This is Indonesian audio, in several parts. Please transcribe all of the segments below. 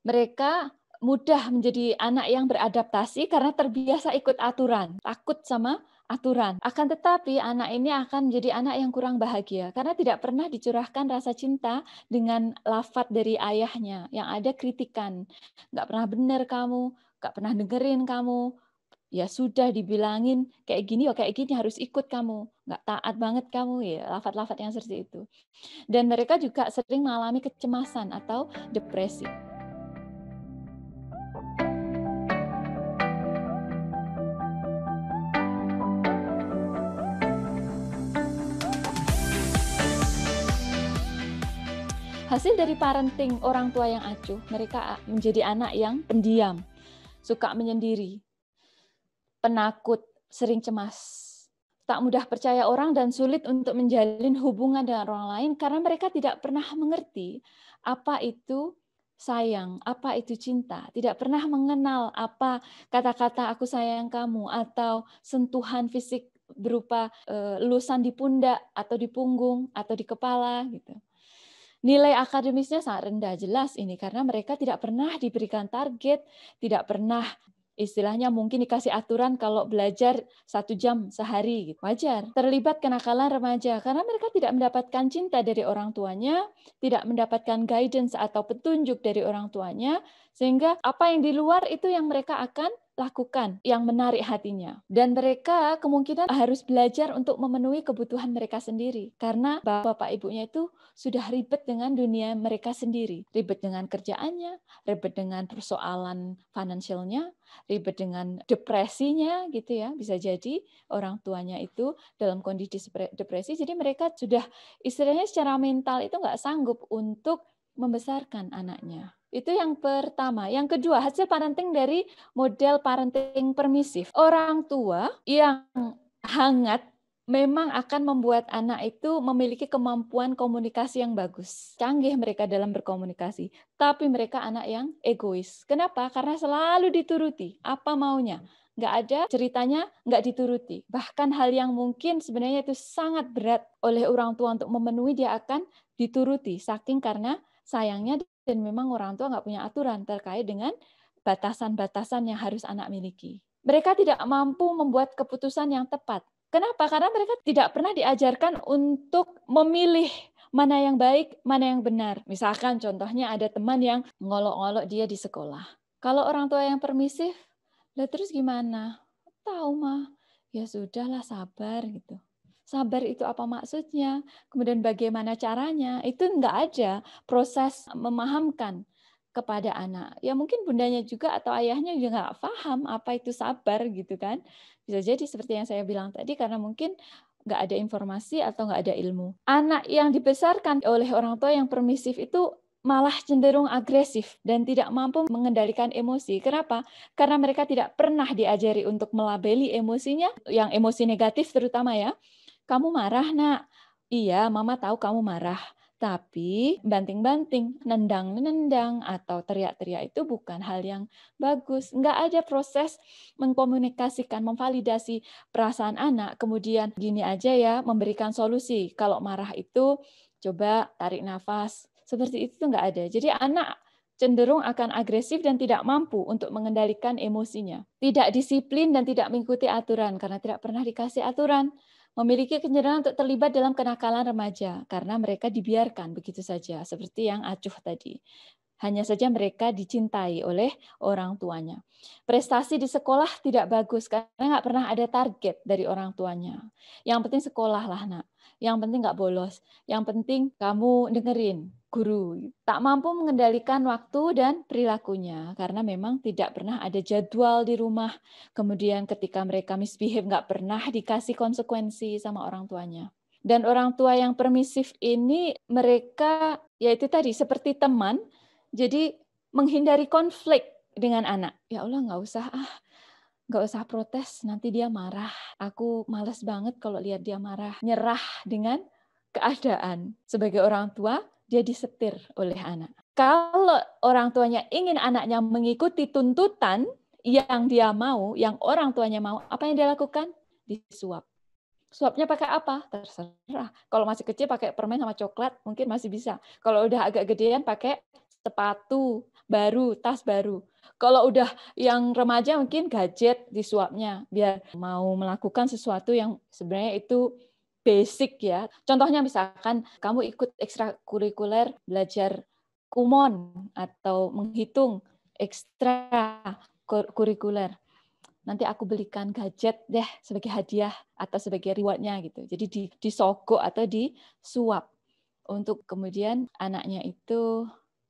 Mereka mudah menjadi anak yang beradaptasi karena terbiasa ikut aturan, takut sama aturan. Akan tetapi anak ini akan menjadi anak yang kurang bahagia karena tidak pernah dicurahkan rasa cinta dengan lafaz dari ayahnya, yang ada kritikan. Nggak pernah benar kamu, nggak pernah dengerin kamu, ya sudah dibilangin kayak gini, ya kayak gini harus ikut kamu, nggak taat banget kamu, ya lafaz-lafaz yang seperti itu. Dan mereka juga sering mengalami kecemasan atau depresi. Hasil dari parenting orang tua yang acuh, mereka menjadi anak yang pendiam, suka menyendiri, penakut, sering cemas, tak mudah percaya orang dan sulit untuk menjalin hubungan dengan orang lain karena mereka tidak pernah mengerti apa itu sayang, apa itu cinta, tidak pernah mengenal apa kata-kata aku sayang kamu atau sentuhan fisik berupa elusan di pundak atau di punggung atau di kepala gitu. Nilai akademisnya sangat rendah, jelas ini karena mereka tidak pernah diberikan target, tidak pernah istilahnya mungkin dikasih aturan kalau belajar 1 jam sehari, gitu. Wajar. Terlibat kenakalan remaja karena mereka tidak mendapatkan cinta dari orang tuanya, tidak mendapatkan guidance atau petunjuk dari orang tuanya, sehingga apa yang di luar itu yang mereka akan lakukan, yang menarik hatinya. Dan mereka kemungkinan harus belajar untuk memenuhi kebutuhan mereka sendiri. Karena bapak ibunya itu sudah ribet dengan dunia mereka sendiri. Ribet dengan kerjaannya, ribet dengan persoalan finansialnya, ribet dengan depresinya gitu ya. Bisa jadi orang tuanya itu dalam kondisi depresi, jadi mereka sudah istilahnya secara mental itu nggak sanggup untuk membesarkan anaknya. Itu yang pertama. Yang kedua, hasil parenting dari model parenting permisif. Orang tua yang hangat memang akan membuat anak itu memiliki kemampuan komunikasi yang bagus. Canggih mereka dalam berkomunikasi. Tapi mereka anak yang egois. Kenapa? Karena selalu dituruti. Apa maunya. Nggak ada ceritanya nggak dituruti. Bahkan hal yang mungkin sebenarnya itu sangat berat oleh orang tua untuk memenuhi, dia akan dituruti. Saking karena sayangnya dan memang orang tua nggak punya aturan terkait dengan batasan-batasan yang harus anak miliki. Mereka tidak mampu membuat keputusan yang tepat. Kenapa? Karena mereka tidak pernah diajarkan untuk memilih mana yang baik, mana yang benar. Misalkan contohnya ada teman yang ngolok-ngolok dia di sekolah. Kalau orang tua yang permisif, lah terus gimana? Tahu mah, ya sudahlah sabar gitu. Sabar itu apa maksudnya? Kemudian bagaimana caranya? Itu enggak ada proses memahamkan kepada anak. Ya mungkin bundanya juga atau ayahnya juga nggak paham apa itu sabar gitu kan. Bisa jadi seperti yang saya bilang tadi karena mungkin nggak ada informasi atau nggak ada ilmu. Anak yang dibesarkan oleh orang tua yang permisif itu malah cenderung agresif dan tidak mampu mengendalikan emosi. Kenapa? Karena mereka tidak pernah diajari untuk melabeli emosinya, yang emosi negatif terutama ya. Kamu marah, Nak. Iya, Mama tahu kamu marah. Tapi banting-banting, nendang-nendang, atau teriak-teriak itu bukan hal yang bagus. Nggak ada proses mengkomunikasikan, memvalidasi perasaan anak. Kemudian gini aja ya, memberikan solusi. Kalau marah itu, coba tarik nafas. Seperti itu tuh nggak ada. Jadi anak cenderung akan agresif dan tidak mampu untuk mengendalikan emosinya. Tidak disiplin dan tidak mengikuti aturan karena tidak pernah dikasih aturan. Memiliki kecenderungan untuk terlibat dalam kenakalan remaja karena mereka dibiarkan begitu saja, seperti yang acuh tadi. Hanya saja mereka dicintai oleh orang tuanya. Prestasi di sekolah tidak bagus karena nggak pernah ada target dari orang tuanya. Yang penting sekolah lah, Nak. Yang penting nggak bolos. Yang penting kamu dengerin guru. Tak mampu mengendalikan waktu dan perilakunya karena memang tidak pernah ada jadwal di rumah. Kemudian ketika mereka misbehave nggak pernah dikasih konsekuensi sama orang tuanya. Dan orang tua yang permisif ini mereka yaitu tadi seperti teman, jadi menghindari konflik dengan anak. Ya Allah nggak usah protes, nanti dia marah. Aku malas banget kalau lihat dia marah. Nyerah dengan keadaan. Sebagai orang tua, dia disetir oleh anak. Kalau orang tuanya ingin anaknya mengikuti tuntutan yang dia mau, yang orang tuanya mau, apa yang dia lakukan? Disuap. Suapnya pakai apa? Terserah. Kalau masih kecil pakai permen sama coklat, mungkin masih bisa. Kalau udah agak gedean pakai sepatu baru, tas baru. Kalau udah yang remaja mungkin gadget disuapnya biar mau melakukan sesuatu yang sebenarnya itu basic ya. Contohnya misalkan kamu ikut ekstrakurikuler belajar kumon atau menghitung ekstra kurikuler. Nanti aku belikan gadget deh sebagai hadiah atau sebagai rewardnya gitu. Jadi disogok atau disuap untuk kemudian anaknya itu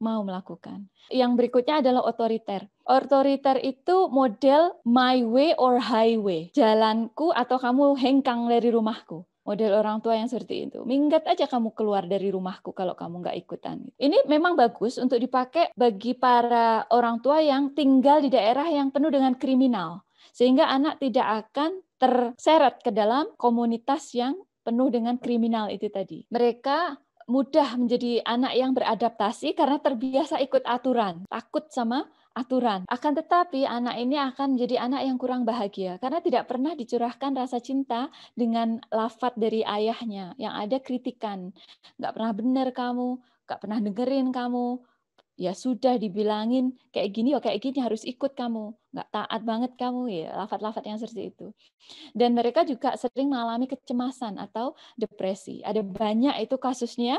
mau melakukan. Yang berikutnya adalah otoriter. Otoriter itu model my way or highway. Jalanku atau kamu hengkang dari rumahku. Model orang tua yang seperti itu. Minggat aja kamu keluar dari rumahku kalau kamu nggak ikutan. Ini memang bagus untuk dipakai bagi para orang tua yang tinggal di daerah yang penuh dengan kriminal. Sehingga anak tidak akan terseret ke dalam komunitas yang penuh dengan kriminal itu tadi. Mereka mudah menjadi anak yang beradaptasi karena terbiasa ikut aturan, takut sama aturan. Akan tetapi anak ini akan menjadi anak yang kurang bahagia karena tidak pernah dicurahkan rasa cinta dengan lafaz dari ayahnya yang ada kritikan. Nggak pernah benar kamu, nggak pernah dengerin kamu. Ya sudah dibilangin kayak gini, kayak gini harus ikut kamu. Nggak taat banget kamu ya, lafaz-lafaz yang seperti itu. Dan mereka juga sering mengalami kecemasan atau depresi. Ada banyak itu kasusnya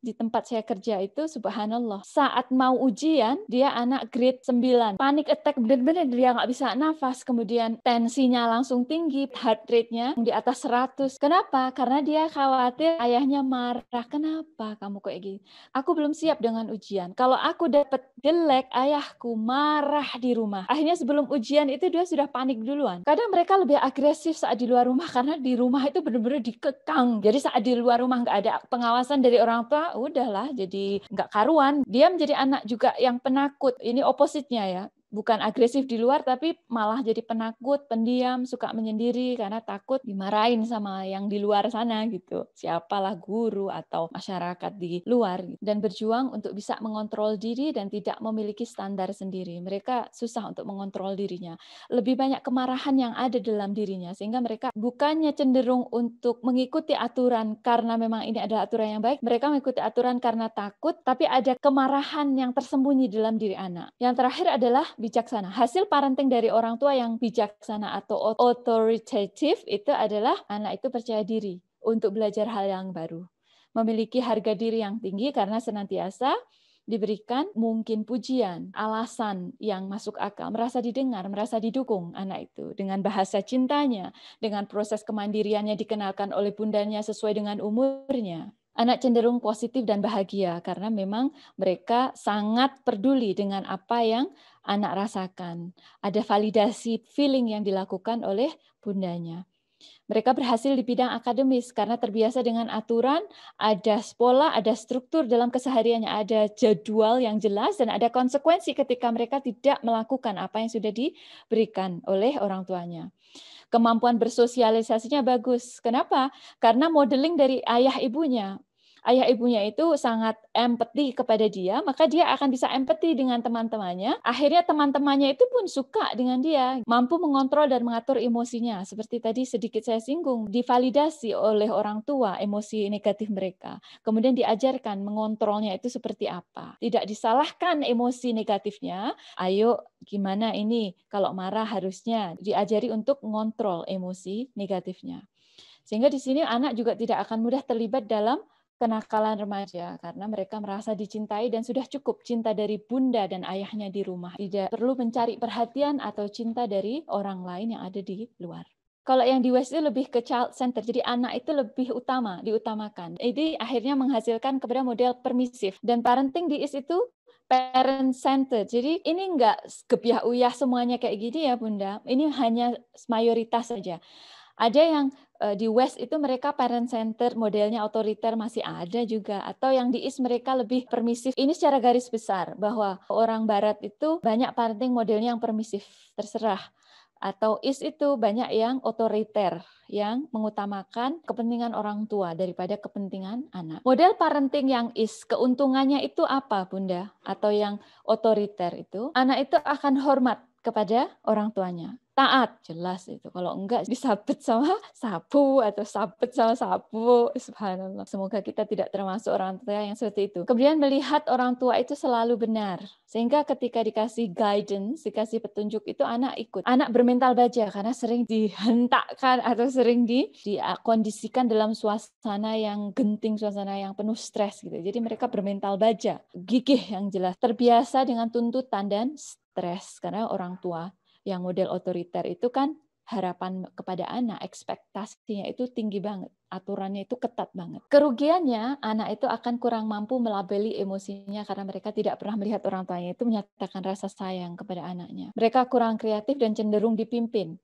di tempat saya kerja itu, subhanallah. Saat mau ujian, dia anak grade 9. Panic attack, benar-benar dia nggak bisa nafas. Kemudian tensinya langsung tinggi, heart rate-nya di atas 100. Kenapa? Karena dia khawatir ayahnya marah. Kenapa kamu kayak gini? Aku belum siap dengan ujian. Kalau aku dapat jelek, ayahku marah di rumah. Akhirnya sebelum ujian itu dia sudah panik duluan. Kadang mereka lebih agresif saat di luar rumah karena di rumah itu benar-benar dikekang. Jadi saat di luar rumah nggak ada pengawasan dari orang tua, udahlah jadi nggak karuan. Dia menjadi anak juga yang penakut. Ini opposite-nya ya. Bukan agresif di luar, tapi malah jadi penakut, pendiam, suka menyendiri karena takut dimarahin sama yang di luar sana gitu. Siapalah guru atau masyarakat di luar. Dan berjuang untuk bisa mengontrol diri dan tidak memiliki standar sendiri. Mereka susah untuk mengontrol dirinya. Lebih banyak kemarahan yang ada dalam dirinya, sehingga mereka bukannya cenderung untuk mengikuti aturan karena memang ini adalah aturan yang baik, mereka mengikuti aturan karena takut, tapi ada kemarahan yang tersembunyi dalam diri anak. Yang terakhir adalah bijaksana. Hasil parenting dari orang tua yang bijaksana atau authoritative itu adalah anak itu percaya diri untuk belajar hal yang baru. Memiliki harga diri yang tinggi karena senantiasa diberikan mungkin pujian, alasan yang masuk akal, merasa didengar, merasa didukung anak itu dengan bahasa cintanya, dengan proses kemandiriannya dikenalkan oleh bundanya sesuai dengan umurnya. Anak cenderung positif dan bahagia karena memang mereka sangat peduli dengan apa yang anak rasakan. Ada validasi feeling yang dilakukan oleh bundanya. Mereka berhasil di bidang akademis karena terbiasa dengan aturan, ada pola, ada struktur dalam kesehariannya, ada jadwal yang jelas, dan ada konsekuensi ketika mereka tidak melakukan apa yang sudah diberikan oleh orang tuanya. Kemampuan bersosialisasinya bagus. Kenapa? Karena modeling dari ayah ibunya. Ayah ibunya itu sangat empati kepada dia, maka dia akan bisa empati dengan teman-temannya. Akhirnya teman-temannya itu pun suka dengan dia, mampu mengontrol dan mengatur emosinya. Seperti tadi sedikit saya singgung, divalidasi oleh orang tua emosi negatif mereka. Kemudian diajarkan mengontrolnya itu seperti apa. Tidak disalahkan emosi negatifnya, ayo gimana ini kalau marah harusnya diajari untuk mengontrol emosi negatifnya. Sehingga di sini anak juga tidak akan mudah terlibat dalam kenakalan remaja karena mereka merasa dicintai dan sudah cukup cinta dari bunda dan ayahnya di rumah. Tidak perlu mencari perhatian atau cinta dari orang lain yang ada di luar. Kalau yang di West itu lebih ke child center, jadi anak itu lebih diutamakan. Ini akhirnya menghasilkan kepada model permisif. Dan parenting di East itu parent center. Jadi ini enggak gebiah uyah semuanya kayak gini ya Bunda. Ini hanya mayoritas saja. Ada yang di West itu mereka parent center, modelnya otoriter masih ada juga. Atau yang di East mereka lebih permisif. Ini secara garis besar bahwa orang Barat itu banyak parenting modelnya yang permisif, terserah. Atau East itu banyak yang otoriter, yang mengutamakan kepentingan orang tua daripada kepentingan anak. Model parenting yang East, keuntungannya itu apa Bunda? Atau yang otoriter itu, anak itu akan hormat kepada orang tuanya. taat, jelas itu. Kalau enggak disabet sama sapu atau sabet sama sapu, subhanallah. Semoga kita tidak termasuk orang tua yang seperti itu. Kemudian melihat orang tua itu selalu benar. Sehingga ketika dikasih guidance, dikasih petunjuk itu anak ikut. Anak bermental baja karena sering dihentakkan atau sering dikondisikan dalam suasana yang genting, suasana yang penuh stres gitu. Jadi mereka bermental baja, gigih yang jelas, terbiasa dengan tuntutan dan stres karena orang tua yang model otoriter itu kan harapan kepada anak, ekspektasinya itu tinggi banget, aturannya itu ketat banget. Kerugiannya, anak itu akan kurang mampu melabeli emosinya karena mereka tidak pernah melihat orang tuanya itu menyatakan rasa sayang kepada anaknya. Mereka kurang kreatif dan cenderung dipimpin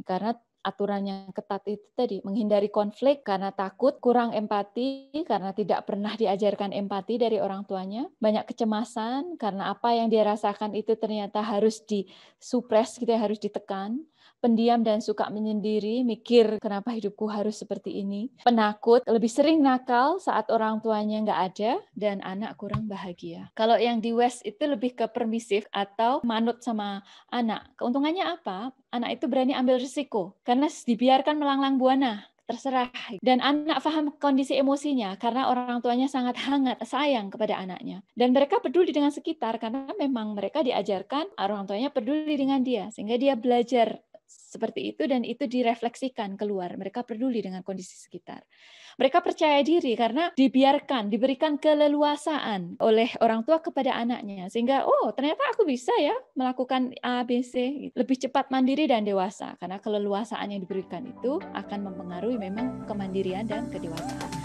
karena aturan yang ketat itu tadi, menghindari konflik karena takut, kurang empati karena tidak pernah diajarkan empati dari orang tuanya, banyak kecemasan karena apa yang dia rasakan itu ternyata harus disupres gitu ya, harus ditekan, pendiam dan suka menyendiri, mikir kenapa hidupku harus seperti ini, penakut, lebih sering nakal saat orang tuanya nggak ada, dan anak kurang bahagia. Kalau yang di West itu lebih ke permisif atau manut sama anak. Keuntungannya apa? Anak itu berani ambil risiko karena dibiarkan melanglang buana, terserah. Dan anak paham kondisi emosinya karena orang tuanya sangat hangat, sayang kepada anaknya. Dan mereka peduli dengan sekitar karena memang mereka diajarkan orang tuanya peduli dengan dia, sehingga dia belajar seperti itu dan itu direfleksikan keluar. Mereka peduli dengan kondisi sekitar. Mereka percaya diri karena diberikan keleluasaan oleh orang tua kepada anaknya. Sehingga, oh ternyata aku bisa ya melakukan A, B, C. Lebih cepat mandiri dan dewasa. Karena keleluasaan yang diberikan itu akan mempengaruhi memang kemandirian dan kedewasaan.